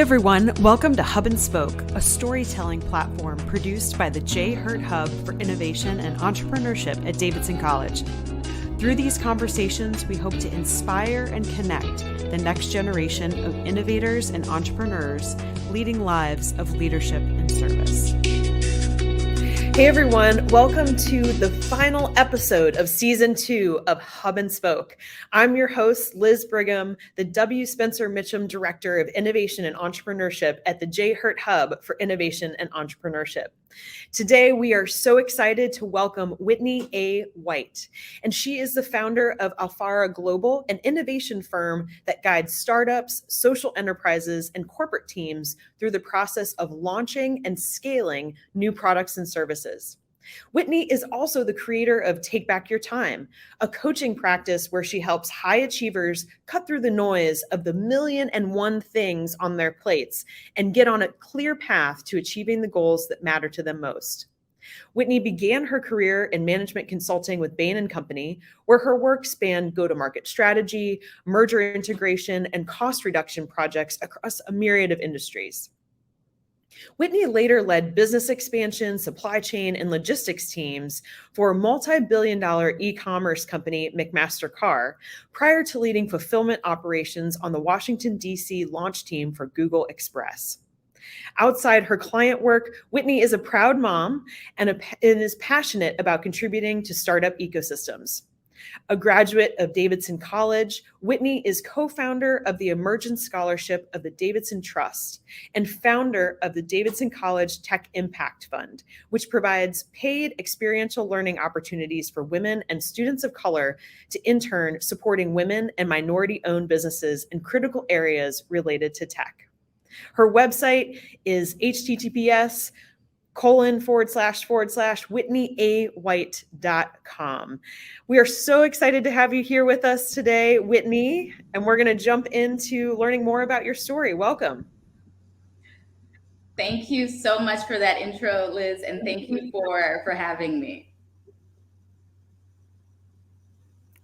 everyone, welcome to Hub and Spoke, a storytelling platform produced by the J. Hurt Hub for Innovation and Entrepreneurship at Davidson College. Through these conversations, we hope to inspire and connect the next generation of innovators and entrepreneurs leading lives of leadership and service. Hey everyone, welcome to the final episode of Season 2 of Hub and Spoke. I'm your host, Liz Brigham, the W. Spencer Mitchum Director of Innovation and Entrepreneurship at the J. Hurt Hub for Innovation and Entrepreneurship. Today, we are so excited to welcome Whitney A. White, and she is the founder of Alfara Global, an innovation firm that guides startups, social enterprises, and corporate teams through the process of launching and scaling new products and services. Whitney is also the creator of Take Back Your Time, a coaching practice where she helps high achievers cut through the noise of the 1,000,001 things on their plates and get on a clear path to achieving the goals that matter to them most. Whitney began her career in management consulting with Bain & Company, where her work spanned go-to-market strategy, merger integration, and cost reduction projects across a myriad of industries. Whitney later led business expansion, supply chain, and logistics teams for multi-billion-dollar e-commerce company McMaster-Carr, prior to leading fulfillment operations on the Washington, D.C. launch team for Google Express. Outside her client work, Whitney is a proud mom and is passionate about contributing to startup ecosystems. A graduate of Davidson College, Whitney is co-founder of the Emergence Scholarship of the Davidson Trust and founder of the Davidson College Tech Impact Fund, which provides paid experiential learning opportunities for women and students of color to intern supporting women and minority-owned businesses in critical areas related to tech. Her website is https://whitneyaWhite.com. We are so excited to have you here with us today, Whitney, and we're going to jump into learning more about your story. Welcome. Thank you so much for that intro, Liz, and thank you for having me.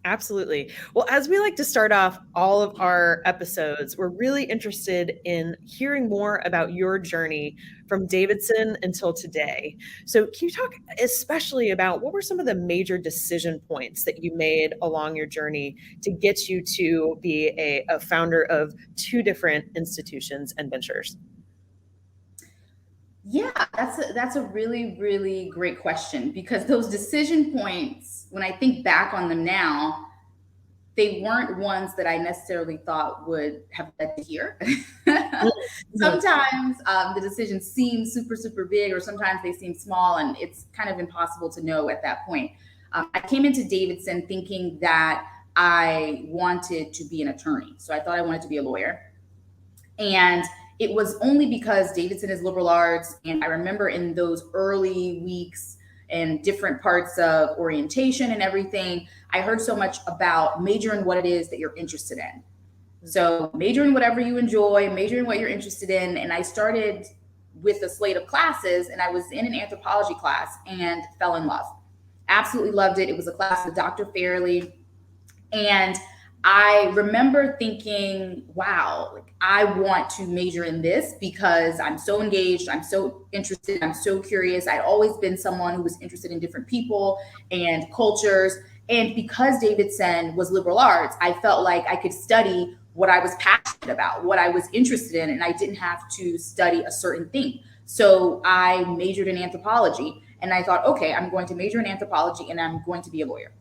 Absolutely. Well, as we like to start off all of our episodes, we're really interested in hearing more about your journey from Davidson until today. So can you talk especially about what were some of the major decision points that you made along your journey to get you to be a founder of two different institutions and ventures? Yeah, that's a really, really great question, because those decision points, when I think back on them now, they weren't ones that I necessarily thought would have led to here. Sometimes the decisions seem super, super big, or sometimes they seem small, and it's kind of impossible to know at that point. I came into Davidson thinking that I wanted to be an attorney. So I thought I wanted to be a lawyer. And it was only because Davidson is liberal arts. And I remember in those early weeks and different parts of orientation and everything, I heard so much about major in what it is that you're interested in. So major in whatever you enjoy, major in what you're interested in. And I started with a slate of classes, and I was in an anthropology class and fell in love. Absolutely loved it. It was a class with Dr. Fairley. And I remember thinking, wow, like, I want to major in this because I'm so engaged, I'm so interested, I'm so curious. I'd always been someone who was interested in different people and cultures. And because Davidson was liberal arts, I felt like I could study what I was passionate about, what I was interested in, and I didn't have to study a certain thing. So I majored in anthropology, and I thought, okay, I'm going to major in anthropology and I'm going to be a lawyer.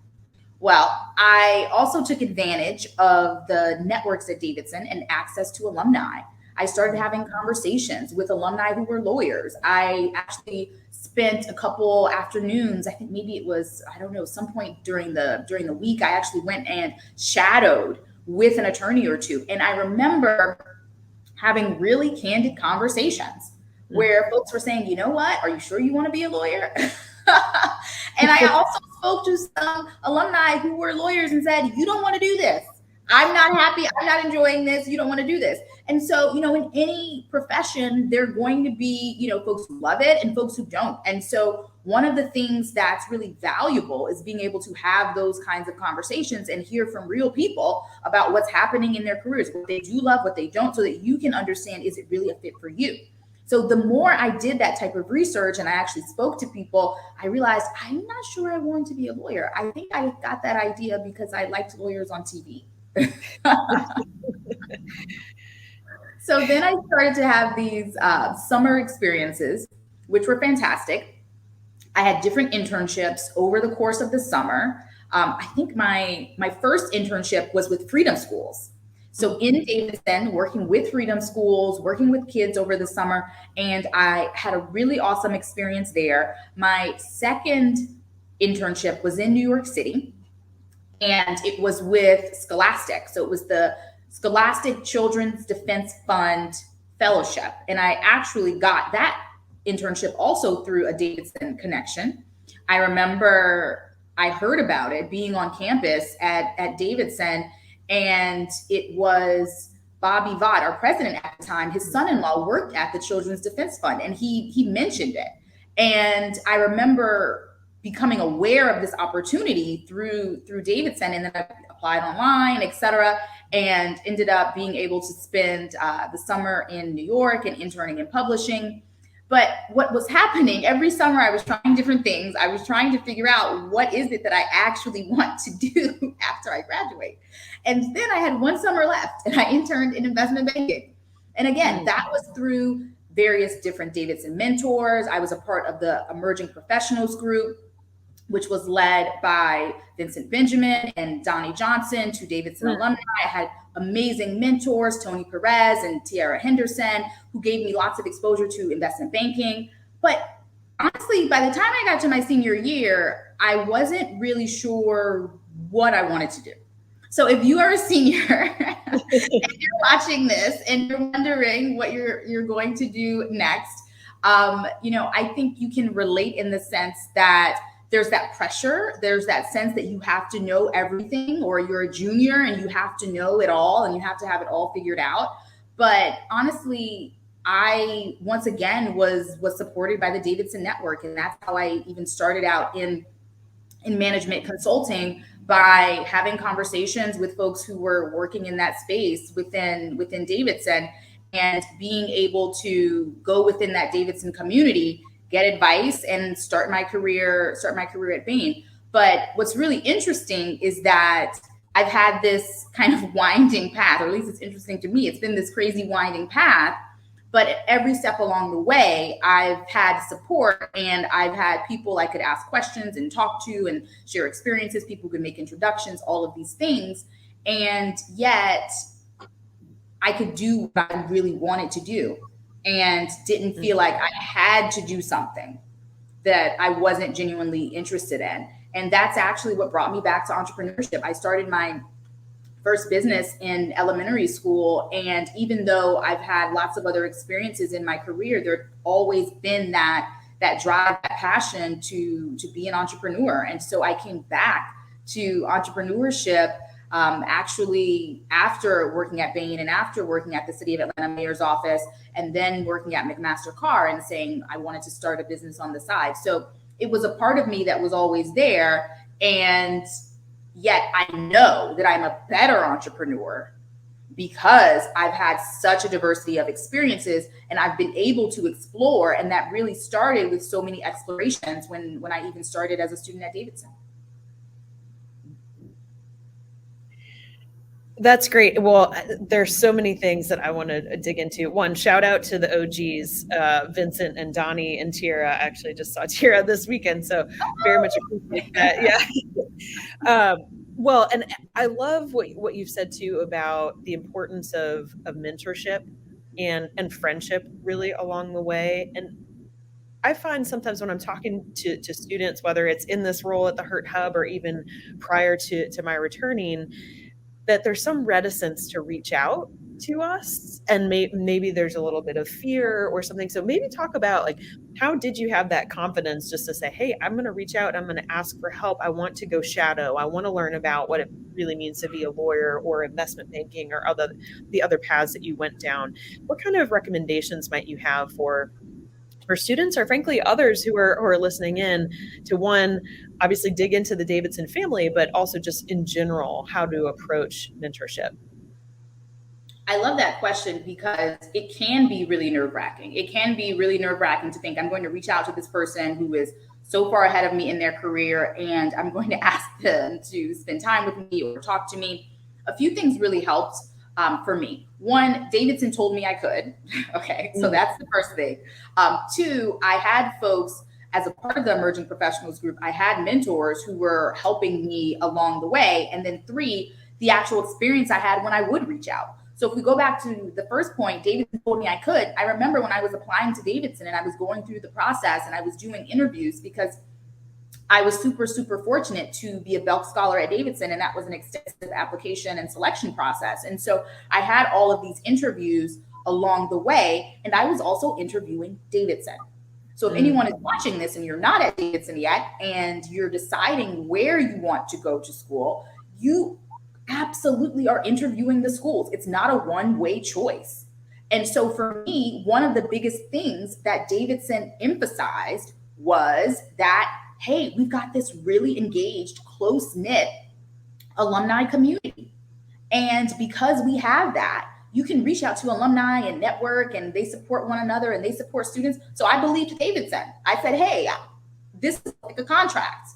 Well, I also took advantage of the networks at Davidson and access to alumni. I started having conversations with alumni who were lawyers. I actually spent a couple afternoons, I think maybe it was, I don't know, some point during the week, I actually went and shadowed with an attorney or two. And I remember having really candid conversations where folks were saying, you know what, are you sure you want to be a lawyer? And I also spoke to some alumni who were lawyers and said, you don't want to do this. I'm not happy. I'm not enjoying this. You don't want to do this. And so, in any profession, there are going to be, folks who love it and folks who don't. And so, one of the things that's really valuable is being able to have those kinds of conversations and hear from real people about what's happening in their careers, what they do love, what they don't, so that you can understand, is it really a fit for you? So the more I did that type of research and I actually spoke to people, I realized I'm not sure I want to be a lawyer. I think I got that idea because I liked lawyers on TV. So then I started to have these summer experiences, which were fantastic. I had different internships over the course of the summer. I think my first internship was with Freedom Schools. So in Davidson, working with Freedom Schools, working with kids over the summer, and I had a really awesome experience there. My second internship was in New York City, and it was with Scholastic. So it was the Scholastic Children's Defense Fund Fellowship. And I actually got that internship also through a Davidson connection. I remember I heard about it being on campus at Davidson, and it was Bobby Vaught, our president at the time. His son-in-law worked at the Children's Defense Fund, and he mentioned it. And I remember becoming aware of this opportunity through Davidson, and then I applied online, et cetera, and ended up being able to spend the summer in New York and interning in publishing. But what was happening every summer, I was trying different things. I was trying to figure out what is it that I actually want to do after I graduate. And then I had one summer left and I interned in investment banking. And again, that was through various different Davidson mentors. I was a part of the Emerging Professionals group, which was led by Vincent Benjamin and Donnie Johnson, two Davidson alumni. I had amazing mentors, Tony Perez and Tiara Henderson, who gave me lots of exposure to investment banking. But honestly, by the time I got to my senior year, I wasn't really sure what I wanted to do. So if you are a senior and you're watching this and you're wondering what you're going to do next, I think you can relate in the sense that there's that pressure. There's that sense that you have to know everything, or you're a junior and you have to know it all and you have to have it all figured out. But honestly, I once again was supported by the Davidson Network, and that's how I even started out in management consulting, by having conversations with folks who were working in that space within Davidson, and being able to go within that Davidson community, get advice, and start my career at Bain. But what's really interesting is that I've had this kind of winding path, or at least it's interesting to me. It's been this crazy winding path, but at every step along the way, I've had support, and I've had people I could ask questions and talk to and share experiences, people could make introductions, all of these things. And yet I could do what I really wanted to do, and didn't feel like I had to do something that I wasn't genuinely interested in. And that's actually what brought me back to entrepreneurship. I started my first business in elementary school, and even though I've had lots of other experiences in my career, there's always been that drive, that passion to be an entrepreneur. And so I came back to entrepreneurship actually after working at Bain and after working at the City of Atlanta Mayor's office, and then working at McMaster Carr, and saying I wanted to start a business on the side. So it was a part of me that was always there. And yet I know that I'm a better entrepreneur because I've had such a diversity of experiences, and I've been able to explore. And that really started with so many explorations when I even started as a student at Davidson. That's great. Well, there's so many things that I want to dig into. One, shout out to the OGs, Vincent and Donnie and Tiara. I actually just saw Tiara this weekend, so very much appreciate that. Yeah. Well, and I love what you've said too about the importance of mentorship and friendship really along the way. And I find sometimes when I'm talking to students, whether it's in this role at the Hurt Hub or even prior to my returning, that there's some reticence to reach out to us, and maybe there's a little bit of fear or something. So maybe talk about like, how did you have that confidence just to say, hey, I'm going to reach out, I'm going to ask for help, I want to go shadow, I want to learn about what it really means to be a lawyer or investment banking or the other paths that you went down. What kind of recommendations might you have for students, or frankly others who are listening in, to one, obviously dig into the Davidson family, but also just in general how to approach mentorship? I love that question because it can be really nerve wracking. It can be really nerve wracking to think I'm going to reach out to this person who is so far ahead of me in their career and I'm going to ask them to spend time with me or talk to me. A few things really helped for me. One, Davidson told me I could. Okay, so that's the first thing. Two, I had folks as a part of the emerging professionals group, I had mentors who were helping me along the way. And then three, the actual experience I had when I would reach out. So if we go back to the first point, Davidson told me I could. I remember when I was applying to Davidson and I was going through the process and I was doing interviews, because I was super, super fortunate to be a Belk Scholar at Davidson, and that was an extensive application and selection process. And so I had all of these interviews along the way, and I was also interviewing Davidson. So if anyone is watching this and you're not at Davidson yet and you're deciding where you want to go to school, you absolutely are interviewing the schools. It's not a one-way choice. And so for me, one of the biggest things that Davidson emphasized was that, hey, we've got this really engaged, close-knit alumni community. And because we have that, you can reach out to alumni and network, and they support one another and they support students. So I believed Davidson. I said, hey, this is like a contract.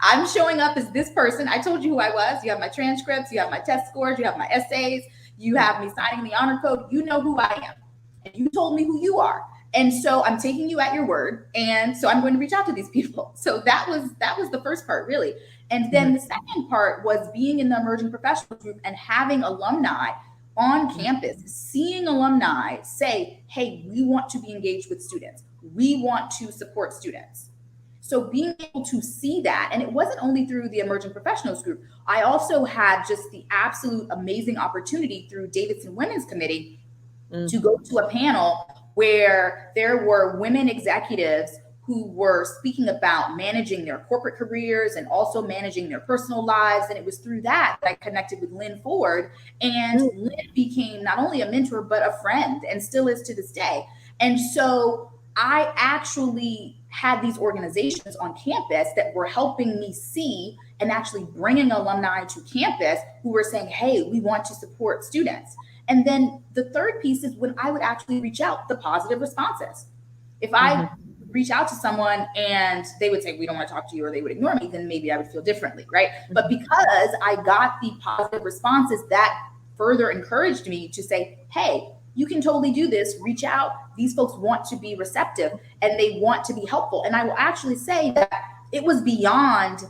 I'm showing up as this person. I told you who I was. You have my transcripts, you have my test scores, you have my essays, you have me signing the honor code. You know who I am. And you told me who you are. And so I'm taking you at your word. And so I'm going to reach out to these people. So that was the first part, really. And then the second part was being in the emerging professionals group and having alumni on campus, seeing alumni say, hey, we want to be engaged with students. We want to support students. So being able to see that, and it wasn't only through the emerging professionals group, I also had just the absolute amazing opportunity through Davidson Women's Committee to go to a panel where there were women executives who were speaking about managing their corporate careers and also managing their personal lives. And it was through that I connected with Lynn Ford. And Lynn became not only a mentor, but a friend, and still is to this day. And so I actually had these organizations on campus that were helping me see and actually bringing alumni to campus who were saying, hey, we want to support students. And then the third piece is when I would actually reach out, the positive responses. If I reach out to someone and they would say, we don't want to talk to you, or they would ignore me, then maybe I would feel differently, right? But because I got the positive responses, that further encouraged me to say, hey, you can totally do this. Reach out. These folks want to be receptive and they want to be helpful. And I will actually say that it was beyond,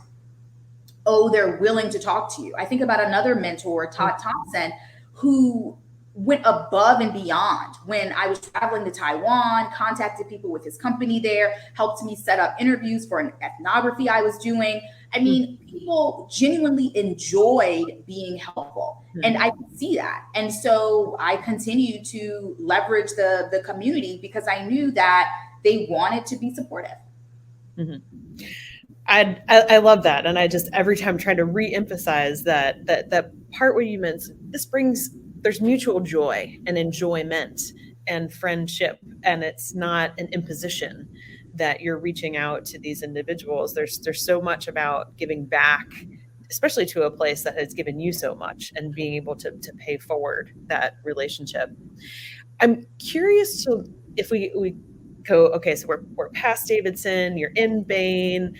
oh, they're willing to talk to you. I think about another mentor, Todd Thompson, who went above and beyond when I was traveling to Taiwan, contacted people with his company there, helped me set up interviews for an ethnography I was doing. I mean, people genuinely enjoyed being helpful, and I could see that. And so I continued to leverage the community because I knew that they wanted to be supportive. I love that. And I just, every time trying to re-emphasize that part where you meant there's mutual joy and enjoyment and friendship, and it's not an imposition that you're reaching out to these individuals. There's so much about giving back, especially to a place that has given you so much, and being able to pay forward that relationship. I'm curious, so if we go, okay, so we're past Davidson, you're in Bain,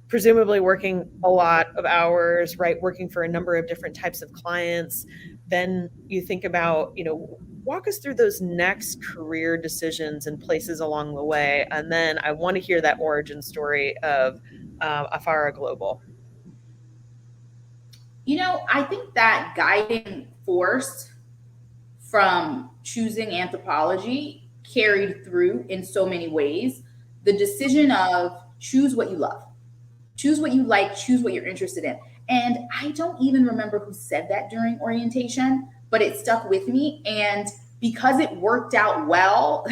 presumably working a lot of hours, right? Working for a number of different types of clients. Then you think about, walk us through those next career decisions and places along the way. And then I want to hear that origin story of Afara Global. I think that guiding force from choosing anthropology carried through in so many ways. The decision of choose what you love, choose what you like, choose what you're interested in. And I don't even remember who said that during orientation, but it stuck with me. And because it worked out well,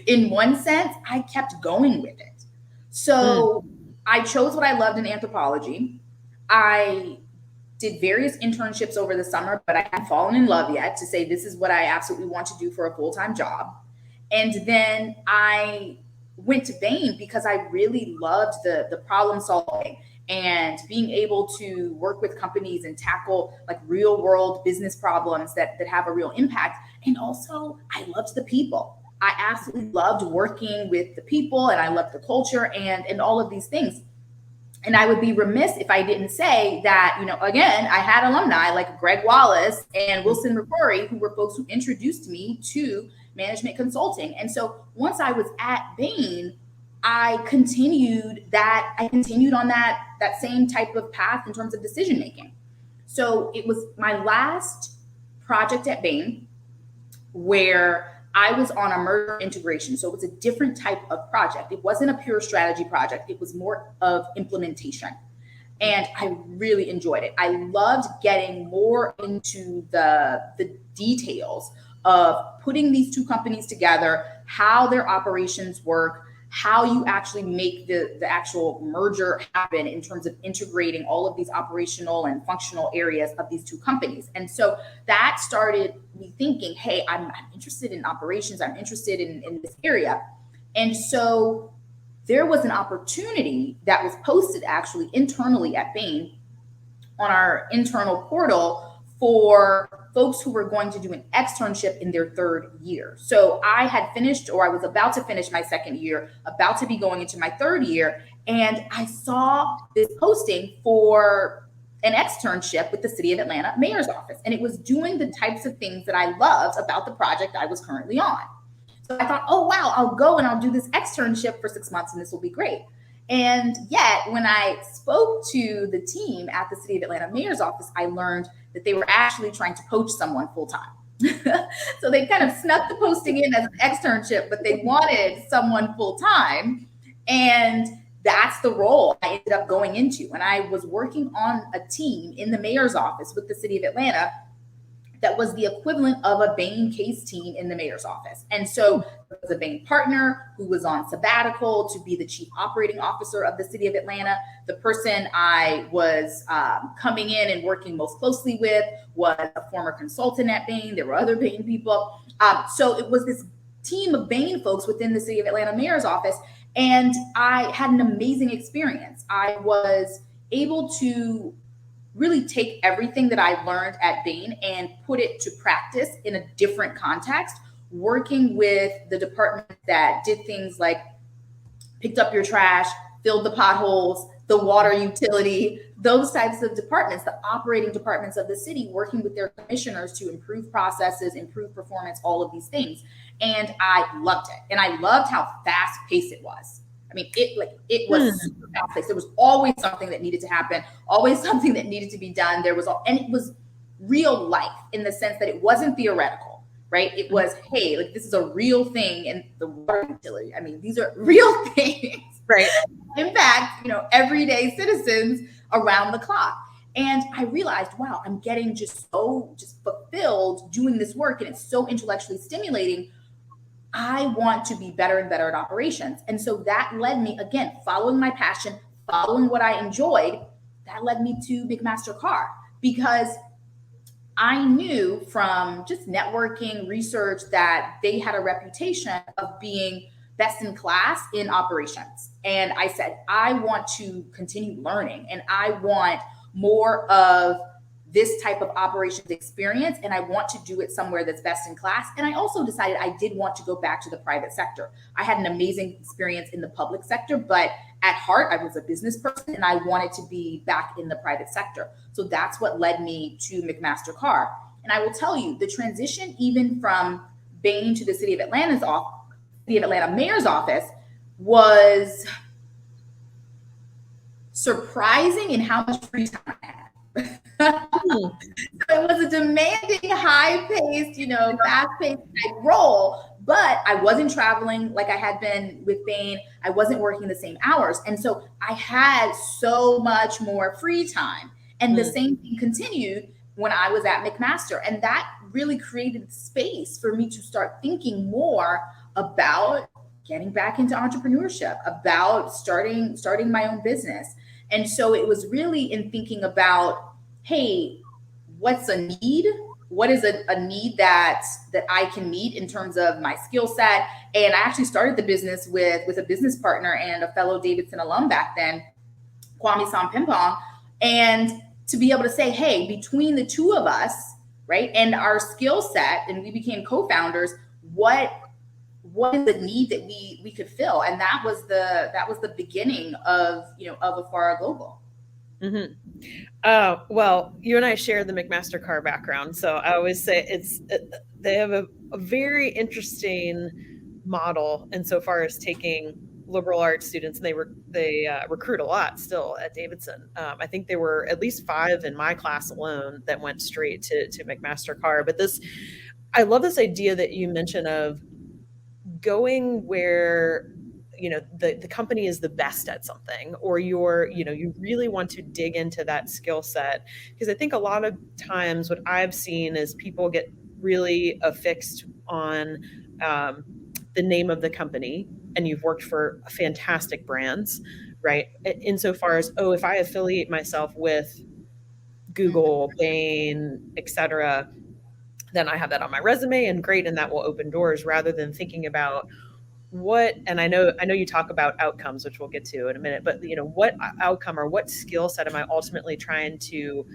in one sense, I kept going with it. So I chose what I loved in anthropology. I did various internships over the summer, but I hadn't fallen in love yet to say this is what I absolutely want to do for a full-time job. And then I went to Bain because I really loved the problem solving and being able to work with companies and tackle like real world business problems that have a real impact. And also I loved the people. I absolutely loved working with the people, and I loved the culture and all of these things. And I would be remiss if I didn't say that, you know, again, I had alumni like Greg Wallace and Wilson McCrory, who were folks who introduced me to management consulting. And so once I was at Bain, I continued on that same type of path in terms of decision making. So it was my last project at Bain where I was on a merger integration. So it was a different type of project. It wasn't a pure strategy project. It was more of implementation. And I really enjoyed it. I loved getting more into the details of putting these two companies together, how their operations work, how you actually make the actual merger happen in terms of integrating all of these operational and functional areas of these two companies. And so that started me thinking, hey, I'm interested in operations. I'm interested in this area. And so there was an opportunity that was posted actually internally at Bain on our internal portal for folks who were going to do an externship in their third year. So I had finished, or I was about to finish my second year, about to be going into my third year. And I saw this posting for an externship with the City of Atlanta Mayor's Office. And it was doing the types of things that I loved about the project I was currently on. So I thought, oh, wow, I'll go and I'll do this externship for 6 months and this will be great. And yet, when I spoke to the team at the City of Atlanta Mayor's Office, I learned that they were actually trying to poach someone full time. So they kind of snuck the posting in as an externship, but they wanted someone full time. And that's the role I ended up going into. And I was working on a team in the mayor's office with the City of Atlanta that was the equivalent of a Bain case team in the mayor's office. And so there was a Bain partner who was on sabbatical to be the chief operating officer of the City of Atlanta. The person I was coming in and working most closely with was a former consultant at Bain. There were other Bain people. So it was this team of Bain folks within the City of Atlanta mayor's office. And I had an amazing experience. I was able to really take everything that I learned at Bain and put it to practice in a different context, working with the department that did things like picked up your trash, filled the potholes, the water utility, those types of departments, the operating departments of the city, working with their commissioners to improve processes, improve performance, all of these things. And I loved it. And I loved how fast paced it was. I mean, it was super fast paced. There was always something that needed to happen, always something that needed to be done. And it was real life in the sense that it wasn't theoretical, right? It was, hey, like this is a real thing. And the water utility, I mean, these are real things, right? Impact, everyday citizens around the clock. And I realized, wow, I'm getting just fulfilled doing this work. And it's so intellectually stimulating. I want to be better and better at operations. And so that led me, again, following my passion, following what I enjoyed, that led me to McMaster-Carr, because I knew from just networking research that they had a reputation of being best in class in operations. And I said, I want to continue learning, and I want more of this type of operations experience, and I want to do it somewhere that's best in class. And I also decided I did want to go back to the private sector. I had an amazing experience in the public sector, but at heart, I was a business person and I wanted to be back in the private sector. So that's what led me to McMaster-Carr. And I will tell you, the transition even from Bain to the City of Atlanta's City of Atlanta Mayor's Office was surprising in how much free time I had. So it was a demanding, high-paced, fast-paced type role, but I wasn't traveling like I had been with Bain. I wasn't working the same hours. And so I had so much more free time. And the same thing continued when I was at McMaster. And that really created space for me to start thinking more about getting back into entrepreneurship, about starting my own business. And so it was really in thinking about, hey, what's a need? What is a need that I can meet in terms of my skill set? And I actually started the business with a business partner and a fellow Davidson alum back then, Kwame Sam Pimpong. And to be able to say, hey, between the two of us, right, and our skill set, and we became co-founders, what is the need that we could fill? And that was the beginning of Afara Global. Mm-hmm. Well, you and I share the McMaster Carr background, so I always say they have a very interesting model insofar as taking liberal arts students, and they recruit a lot still at Davidson. I think there were at least 5 in my class alone that went straight to McMaster Carr. But I love this idea that you mentioned of going where the company is the best at something, or you really want to dig into that skill set. Because I think a lot of times what I've seen is people get really affixed on the name of the company, and you've worked for fantastic brands, right? Insofar as, if I affiliate myself with Google, Bain, etc., then I have that on my resume, and great, and that will open doors, rather than thinking about and I know you talk about outcomes, which we'll get to in a minute, but what outcome or what skill set am I ultimately trying to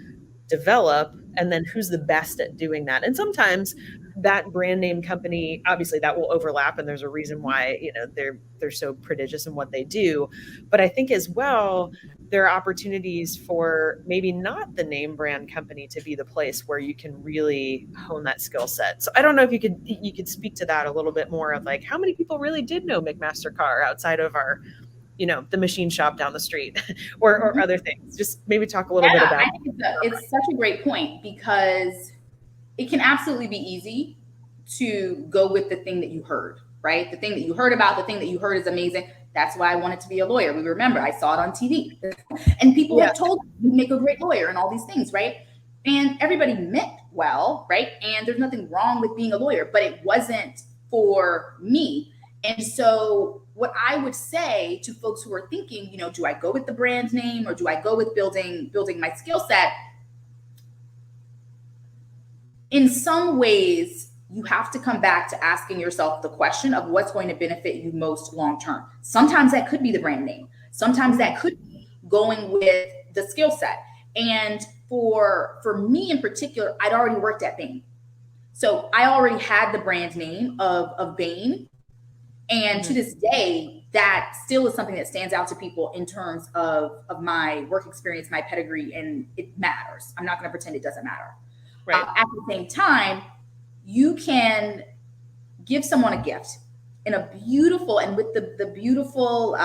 develop, and then who's the best at doing that? And sometimes that brand name company, obviously that will overlap, and there's a reason why they're so prodigious in what they do. But I think as well, there are opportunities for maybe not the name brand company to be the place where you can really hone that skill set. So I don't know if you could speak to that a little bit more, of like how many people really did know McMaster Carr outside of our the machine shop down the street or other things. Just maybe talk a little bit about I think it's such a great point, because it can absolutely be easy to go with the thing that you heard, right? The thing that you heard about, the thing that you heard is amazing. That's why I wanted to be a lawyer. We remember I saw it on TV and people have told me you make a great lawyer and all these things, right? And everybody meant well, right? And there's nothing wrong with being a lawyer, but it wasn't for me. And so what I would say to folks who are thinking, do I go with the brand name, or do I go with building my skill set? In some ways, you have to come back to asking yourself the question of what's going to benefit you most long-term. Sometimes that could be the brand name. Sometimes that could be going with the skill set. And for me in particular, I'd already worked at Bain. So I already had the brand name of Bain. And to this day, that still is something that stands out to people in terms of my work experience, my pedigree, and it matters. I'm not going to pretend it doesn't matter. Right. At the same time, you can give someone a gift in a beautiful, and with the beautiful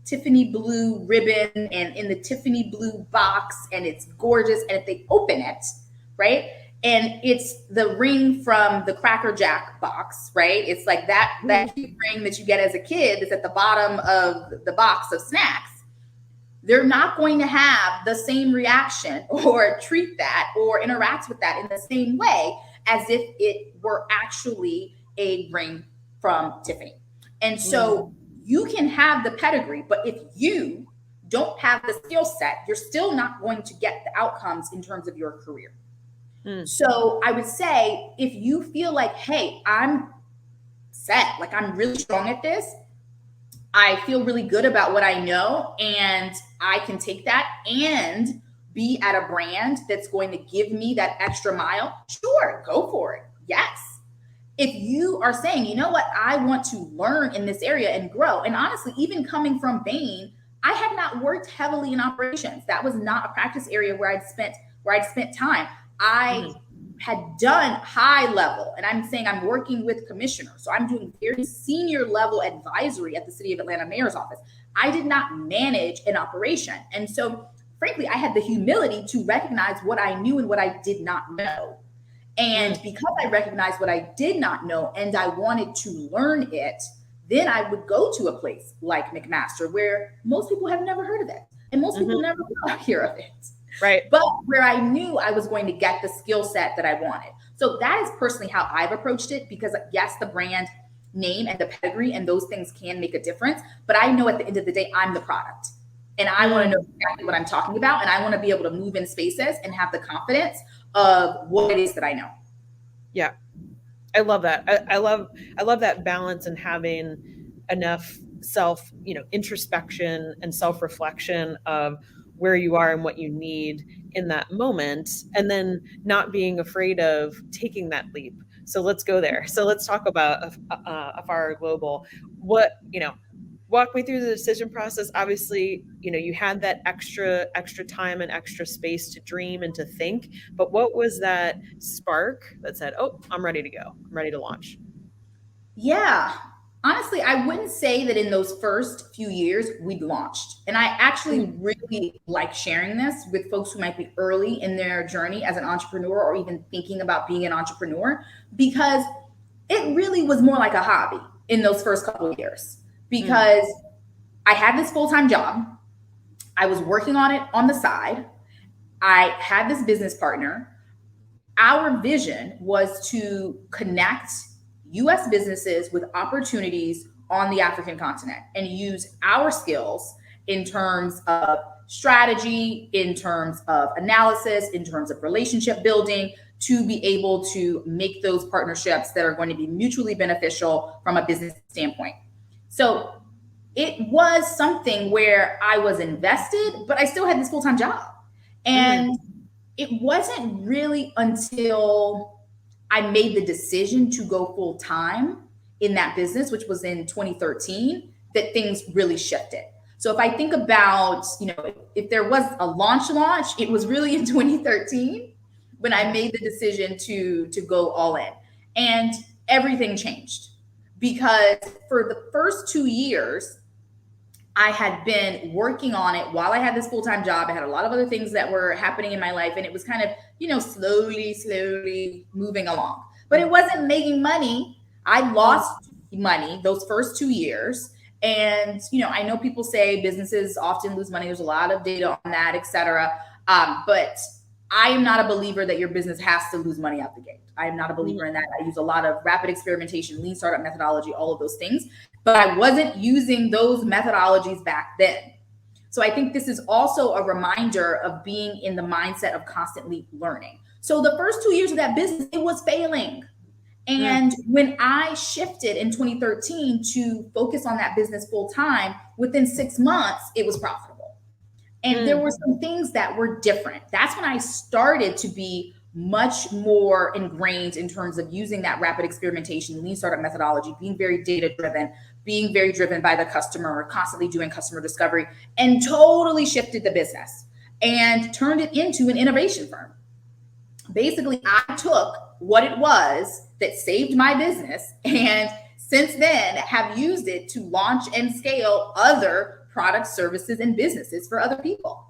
Tiffany blue ribbon and in the Tiffany blue box, and it's gorgeous. And if they open it, right, and it's the ring from the Cracker Jack box, right? It's like that cute ring that you get as a kid that's at the bottom of the box of snacks. They're not going to have the same reaction or treat that or interact with that in the same way as if it were actually a ring from Tiffany. And so you can have the pedigree, but if you don't have the skill set, you're still not going to get the outcomes in terms of your career. So I would say, if you feel like, hey, I'm set, like I'm really strong at this, I feel really good about what I know, and I can take that and be at a brand that's going to give me that extra mile, sure, go for it. Yes. If you are saying, you know what, I want to learn in this area and grow. And honestly, even coming from Bain, I had not worked heavily in operations. That was not a practice area where I'd spent time. I had done high level, and I'm saying I'm working with commissioners. So I'm doing very senior level advisory at the City of Atlanta Mayor's office. I did not manage an operation. And so frankly, I had the humility to recognize what I knew and what I did not know. And because I recognized what I did not know and I wanted to learn it, then I would go to a place like McMaster, where most people have never heard of it. And most people never will hear of it. Right. But where I knew I was going to get the skill set that I wanted. So that is personally how I've approached it, because yes, the brand name and the pedigree and those things can make a difference. But I know at the end of the day, I'm the product. And I want to know exactly what I'm talking about. And I want to be able to move in spaces and have the confidence of what it is that I know. Yeah. I love that. I love that balance and having enough self, introspection and self-reflection of where you are and what you need in that moment, and then not being afraid of taking that leap. So let's go there. So let's talk about Afar Global. What, walk me through the decision process. Obviously, you had that extra time and extra space to dream and to think, but what was that spark that said, oh, I'm ready to go, I'm ready to launch? Yeah. Honestly, I wouldn't say that in those first few years we'd launched. And I actually really like sharing this with folks who might be early in their journey as an entrepreneur or even thinking about being an entrepreneur, because it really was more like a hobby in those first couple of years. Because I had this full-time job, I was working on it on the side, I had this business partner. Our vision was to connect US businesses with opportunities on the African continent and use our skills in terms of strategy, in terms of analysis, in terms of relationship building, to be able to make those partnerships that are going to be mutually beneficial from a business standpoint. So it was something where I was invested, but I still had this full-time job. And it wasn't really until I made the decision to go full time in that business, which was in 2013, that things really shifted. So if I think about, if there was a launch, it was really in 2013 when I made the decision to go all in. And everything changed, because for the first 2 years, I had been working on it while I had this full-time job. I had a lot of other things that were happening in my life, and it was kind of, slowly moving along. But it wasn't making money. I lost money those first 2 years. And, I know people say businesses often lose money. There's a lot of data on that, et cetera. But I am not a believer that your business has to lose money out the gate. I am not a believer in that. I use a lot of rapid experimentation, lean startup methodology, all of those things. But I wasn't using those methodologies back then. So I think this is also a reminder of being in the mindset of constantly learning. So the first 2 years of that business, it was failing. And when I shifted in 2013 to focus on that business full time, within 6 months, it was profitable. And there were some things that were different. That's when I started to be much more ingrained in terms of using that rapid experimentation, lean startup methodology, being very data driven, being very driven by the customer, constantly doing customer discovery, and totally shifted the business and turned it into an innovation firm. Basically, I took what it was that saved my business, and since then have used it to launch and scale other products, services, and businesses for other people.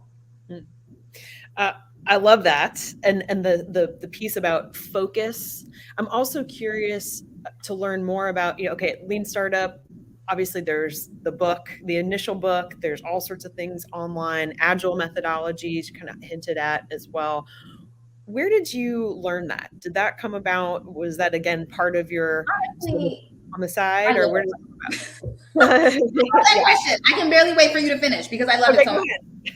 I love that. And the piece about focus. I'm also curious to learn more about, lean startup. Obviously there's the book, the initial book, there's all sorts of things online, agile methodologies kind of hinted at as well. Where did you learn that? Did that come about? Was that again part of your on the side, or where did it come about? That question. I can barely wait for you to finish because I love it so much.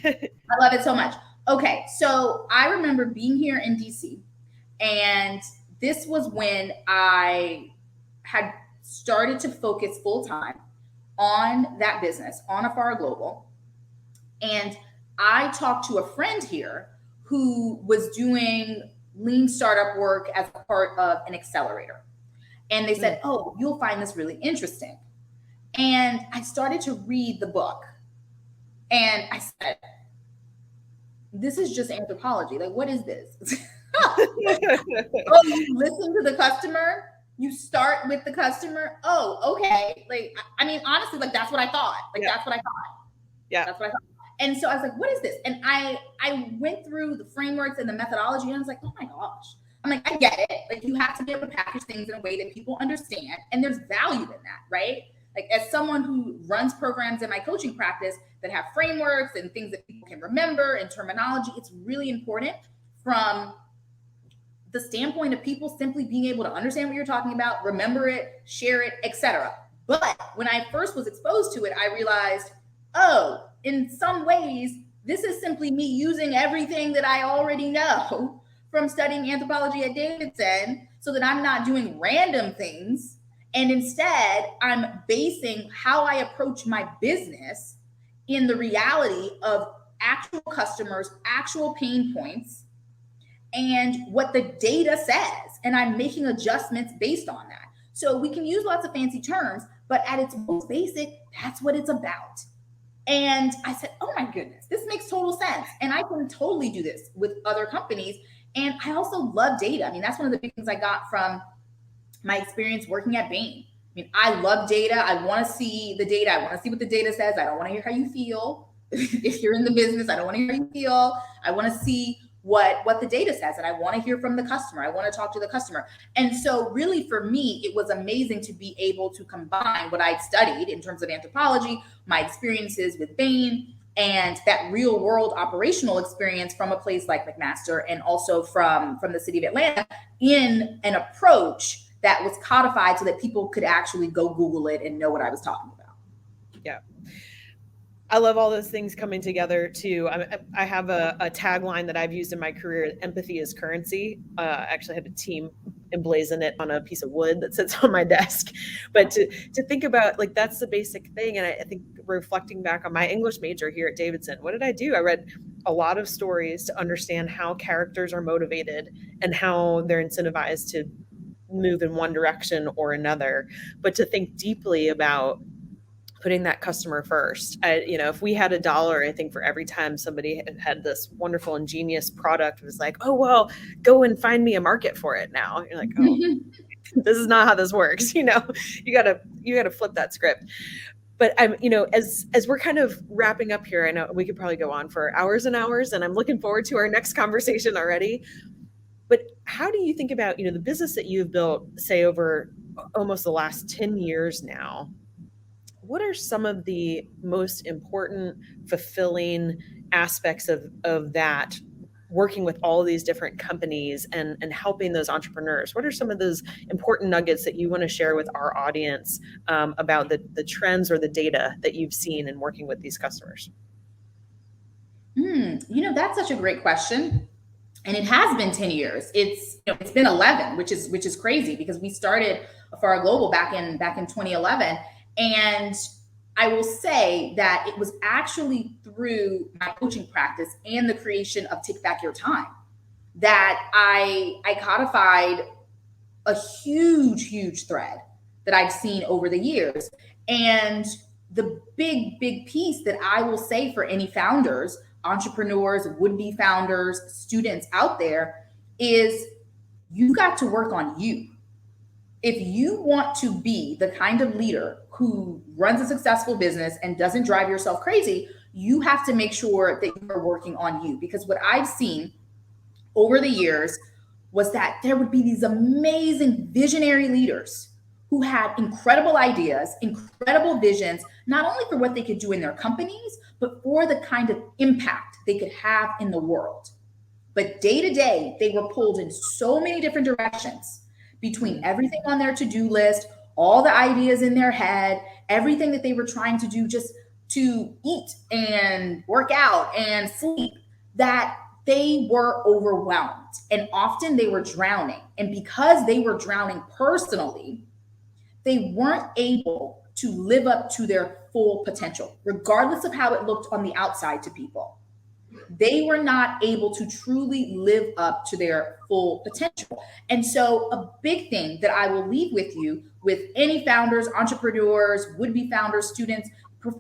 I love it so much. Okay, so I remember being here in DC, and this was when I had started to focus full time on that business, on Afar Global. And I talked to a friend here who was doing lean startup work as a part of an accelerator. And they said, oh, you'll find this really interesting. And I started to read the book. And I said, this is just anthropology. Like, what is this? Oh, you listen to the customer. You start with the customer. Oh, okay. Like, I mean, honestly, like that's what I thought. That's what I thought. Yeah. That's what I thought. And so I was like, what is this? And I went through the frameworks and the methodology, and I was like, oh my gosh. I'm like, I get it. Like, you have to be able to package things in a way that people understand. And there's value in that, right? Like, as someone who runs programs in my coaching practice that have frameworks and things that people can remember and terminology, it's really important from the standpoint of people simply being able to understand what you're talking about, remember it, share it, etc. But when I first was exposed to it, I realized, oh, in some ways, this is simply me using everything that I already know from studying anthropology at Davidson so that I'm not doing random things. And instead, I'm basing how I approach my business in the reality of actual customers, actual pain points, and what the data says. And I'm making adjustments based on that. So we can use lots of fancy terms, but at its most basic, that's what it's about. And I said, oh my goodness, this makes total sense. And I can totally do this with other companies. And I also love data. I mean, that's one of the big things I got from my experience working at Bain. I mean, I love data. I want to see the data. I want to see what the data says. I don't want to hear how you feel. If you're in the business, I don't want to hear how you feel. I want to see what the data says, and I want to hear from the customer. I want to talk to the customer. And so really for me, it was amazing to be able to combine what I'd studied in terms of anthropology, my experiences with Bain, and that real world operational experience from a place like McMaster, and also from the city of Atlanta, in an approach that was codified so that people could actually go Google it and know what I was talking about. Yeah. I love all those things coming together too. I have a tagline that I've used in my career: empathy is currency. I actually had a team emblazon it on a piece of wood that sits on my desk. But to think about, like, that's the basic thing. And I think reflecting back on my English major here at Davidson, what did I do? I read a lot of stories to understand how characters are motivated and how they're incentivized to move in one direction or another, but to think deeply about putting that customer first. If we had $1, I think, for every time somebody had this wonderful, ingenious product, it was like, oh, well, go and find me a market for it now. You're like, oh, this is not how this works. You gotta flip that script. But as we're kind of wrapping up here, I know we could probably go on for hours and hours, and I'm looking forward to our next conversation already. But how do you think about, the business that you've built, say, over almost the last 10 years now? What are some of the most important, fulfilling aspects of that, working with all of these different companies and helping those entrepreneurs? What are some of those important nuggets that you want to share with our audience about the trends or the data that you've seen in working with these customers? That's such a great question. And it has been 10 years. It's been 11, which is crazy, because we started Afara Global back in 2011. And I will say that it was actually through my coaching practice and the creation of Take Back Your Time that I codified a huge thread that I've seen over the years. And the big piece that I will say for any founders, entrepreneurs, would-be founders, students out there, is you got to work on you. If you want to be the kind of leader who runs a successful business and doesn't drive yourself crazy, you have to make sure that you are working on you. Because what I've seen over the years was that there would be these amazing visionary leaders who had incredible ideas, incredible visions, not only for what they could do in their companies, but for the kind of impact they could have in the world. But day to day, they were pulled in so many different directions, between everything on their to-do list, all the ideas in their head, everything that they were trying to do just to eat and work out and sleep, that they were overwhelmed. And often they were drowning. And because they were drowning personally, they weren't able to live up to their full potential, regardless of how it looked on the outside to people. They were not able to truly live up to their full potential. And so a big thing that I will leave with you, with any founders, entrepreneurs, would-be founders, students,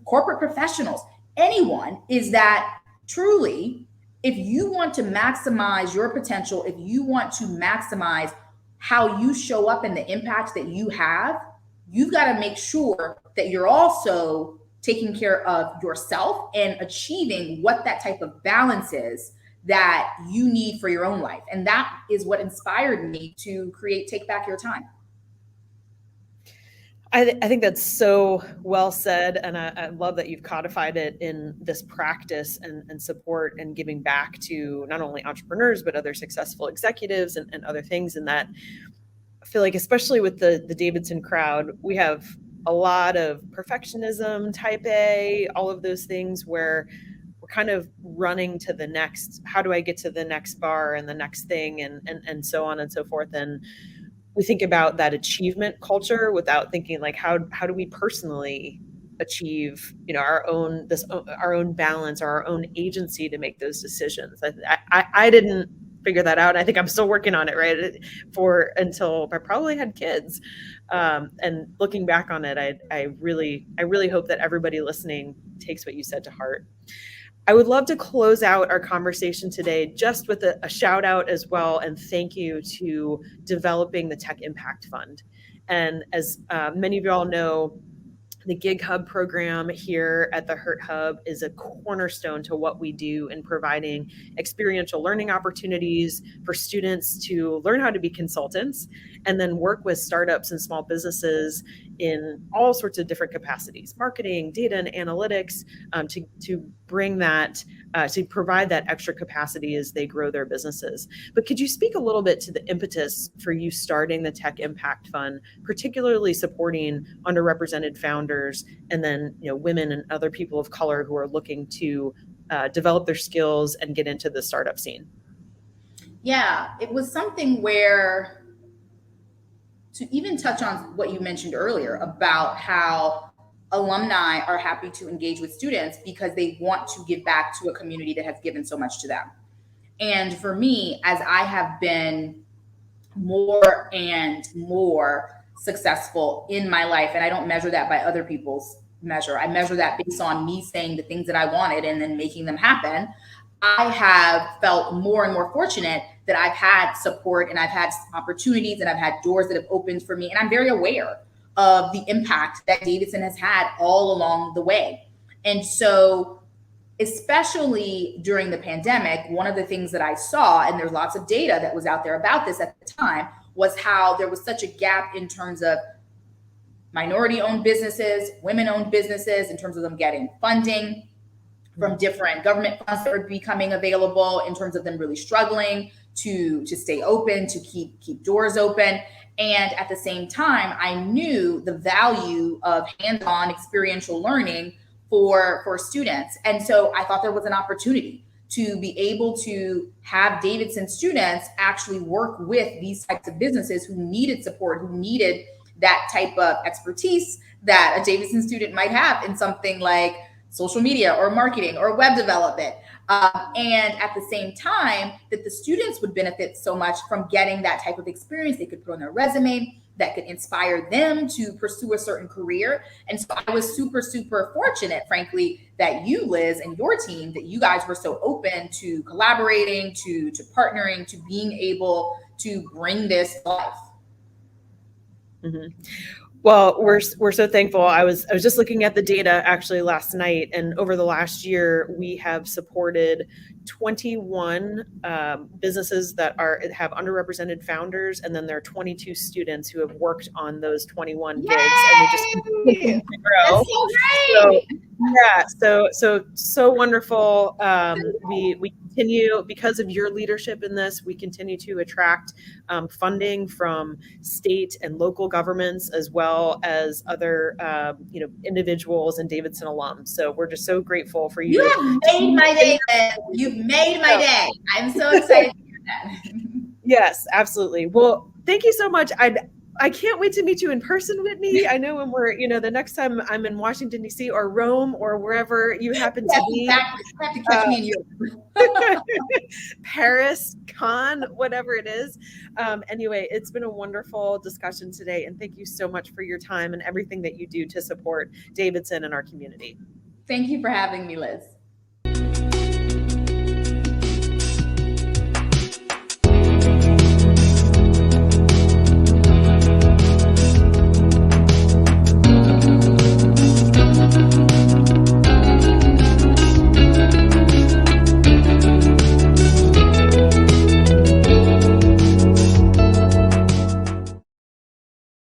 corporate professionals, anyone, is that truly, if you want to maximize your potential, if you want to maximize how you show up and the impact that you have, you've got to make sure that you're also taking care of yourself and achieving what that type of balance is that you need for your own life. And that is what inspired me to create Take Back Your Time. I think that's so well said. And I love that you've codified it in this practice and support and giving back to not only entrepreneurs, but other successful executives and other things. And that I feel like, especially with the Davidson crowd, we have a lot of perfectionism, type A, all of those things where we're kind of running to the next, how do I get to the next bar and the next thing and so on and so forth. And we think about that achievement culture without thinking like how do we personally achieve our own balance or our own agency to make those decisions. I didn't figure that out. I think I'm still working on it, right, for until I probably had kids. And looking back on it, I really hope that everybody listening takes what you said to heart. I would love to close out our conversation today just with a shout out as well, and thank you to developing the Tech Impact Fund. And as many of you all know, the Gig Hub program here at the Hurt Hub is a cornerstone to what we do in providing experiential learning opportunities for students to learn how to be consultants and then work with startups and small businesses in all sorts of different capacities, marketing, data and analytics, to bring that, to provide that extra capacity as they grow their businesses. But could you speak a little bit to the impetus for you starting the Tech Impact Fund, particularly supporting underrepresented founders and then women and other people of color who are looking to develop their skills and get into the startup scene? Yeah, it was something where, to even touch on what you mentioned earlier about how alumni are happy to engage with students because they want to give back to a community that has given so much to them. And for me, as I have been more and more successful in my life, and I don't measure that by other people's measure, I measure that based on me saying the things that I wanted and then making them happen. I have felt more and more fortunate that I've had support and I've had opportunities and I've had doors that have opened for me. And I'm very aware of the impact that Davidson has had all along the way. And so, especially during the pandemic, one of the things that I saw, and there's lots of data that was out there about this at the time, was how there was such a gap in terms of minority-owned businesses, women-owned businesses, in terms of them getting funding from different government funds that are becoming available, in terms of them really struggling to stay open, to keep doors open. And at the same time, I knew the value of hands-on experiential learning for students. And so I thought there was an opportunity to be able to have Davidson students actually work with these types of businesses who needed support, who needed that type of expertise that a Davidson student might have in something like social media or marketing or web development. And at the same time, that the students would benefit so much from getting that type of experience they could put on their resume that could inspire them to pursue a certain career. And so I was super, super fortunate, frankly, that you, Liz, and your team, that you guys were so open to collaborating, to partnering, to being able to bring this to life. Mm-hmm. Well, we're so thankful. I was just looking at the data actually last night, and over the last year, we have supported 21 businesses that have underrepresented founders, and then there are 22 students who have worked on those 21 gigs, and they just continue to grow. That's so great. So wonderful. We continue, because of your leadership in this, we continue to attract funding from state and local governments, as well as other individuals and Davidson alums. So we're just so grateful for you. You have made my day. You've made my day. I'm so excited to hear that. Yes, absolutely. Well, thank you so much. I can't wait to meet you in person, Whitney. I know when we're, the next time I'm in Washington, D.C. or Rome or wherever you happen to be. Exactly. You have to catch me in Europe. Paris, Cannes, whatever it is. Anyway, it's been a wonderful discussion today. And thank you so much for your time and everything that you do to support Davidson and our community. Thank you for having me, Liz.